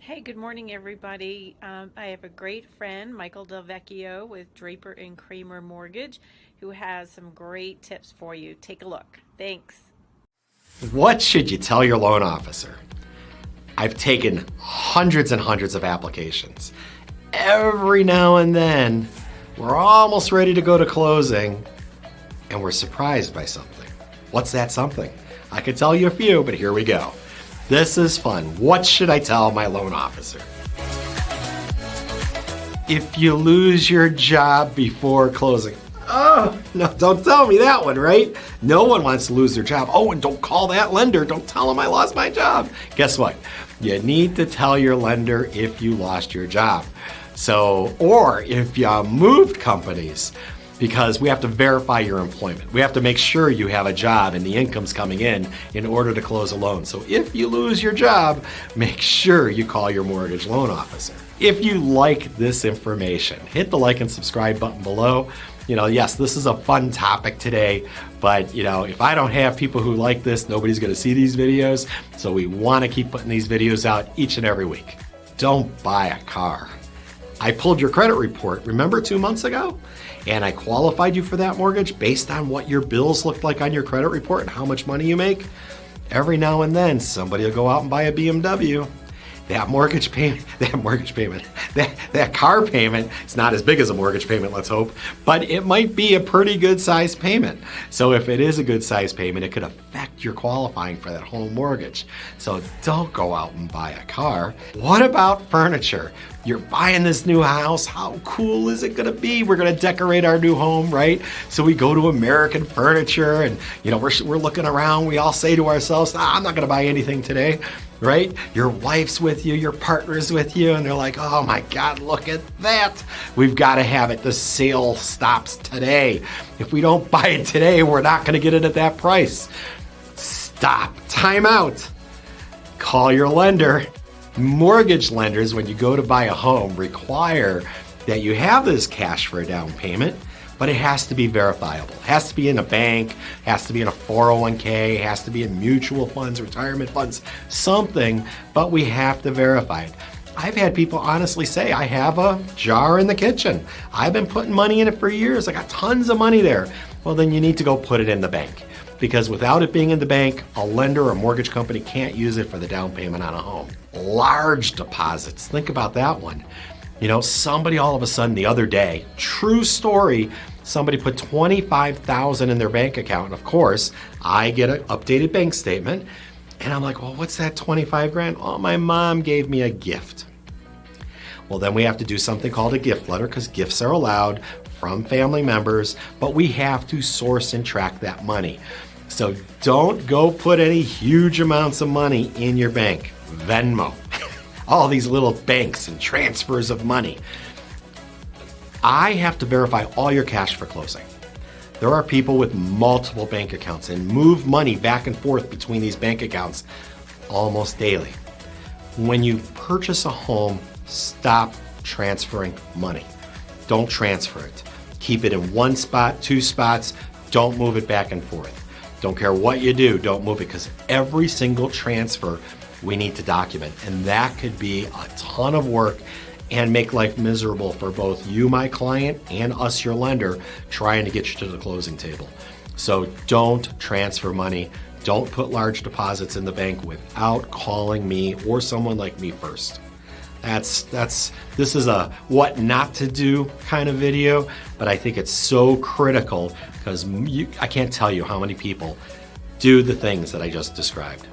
Hey, good morning, everybody. I have a great friend, Michael.delvecchio with Draper and Kramer Mortgage, who has some great tips for you. Take a look. Thanks. What should you tell your loan officer? I've taken hundreds and hundreds of applications. Every now and then, we're almost ready to go to closing, and we're surprised by something. What's that something? I could tell you a few, but here we go. This is fun. What should I tell my loan officer? If you lose your job before closing. Oh, no, don't tell me that one, right? No one wants to lose their job. Oh, and don't call that lender. Don't tell them I lost my job. Guess what? You need to tell your lender if you lost your job. Or if you moved companies, because we have to verify your employment. We have to make sure you have a job and the income's coming in order to close a loan. So if you lose your job, make sure you call your mortgage loan officer. If you like this information, hit the like and subscribe button below. Yes, this is a fun topic today, but if I don't have people who like this, nobody's gonna see these videos. So we wanna keep putting these videos out each and every week. Don't buy a car. I pulled your credit report, remember 2 months ago? And I qualified you for that mortgage based on what your bills looked like on your credit report and how much money you make. Every now and then, somebody will go out and buy a BMW. That car payment, it's not as big as a mortgage payment, let's hope, but it might be a pretty good size payment. So if it is a good size payment, it could affect your qualifying for that home mortgage. So don't go out and buy a car. What about furniture? You're buying this new house. How cool is it gonna be? We're gonna decorate our new home, right? So we go to American Furniture and we're looking around. We all say to ourselves, I'm not gonna buy anything today. Right? Your wife's with you, your partner's with you, and they're like, oh my God, look at that. We've got to have it. The sale stops today. If we don't buy it today, we're not going to get it at that price. Stop. Time out. Call your lender. Mortgage lenders, when you go to buy a home, require that you have this cash for a down payment, but it has to be verifiable. It has to be in a bank, has to be in a 401k, has to be in mutual funds, retirement funds, something, but we have to verify it. I've had people honestly say, I have a jar in the kitchen. I've been putting money in it for years. I got tons of money there. Well, then you need to go put it in the bank, because without it being in the bank, a lender or mortgage company can't use it for the down payment on a home. Large deposits, think about that one. Somebody all of a sudden the other day, true story, somebody put $25,000 in their bank account. And of course, I get an updated bank statement and I'm like, well, what's that 25 grand? Oh, my mom gave me a gift. Well, then we have to do something called a gift letter, because gifts are allowed from family members, but we have to source and track that money. So don't go put any huge amounts of money in your bank. Venmo. All these little banks and transfers of money. I have to verify all your cash for closing. There are people with multiple bank accounts and move money back and forth between these bank accounts almost daily. When you purchase a home, stop transferring money. Don't transfer it. Keep it in one spot, 2 spots. Don't move it back and forth. Don't care what you do, don't move it, because every single transfer we need to document, and that could be a ton of work and make life miserable for both you, my client, and us, your lender, trying to get you to the closing table. So don't transfer money. Don't put large deposits in the bank without calling me or someone like me first. This is a what not to do kind of video, but I think it's so critical because I can't tell you how many people do the things that I just described.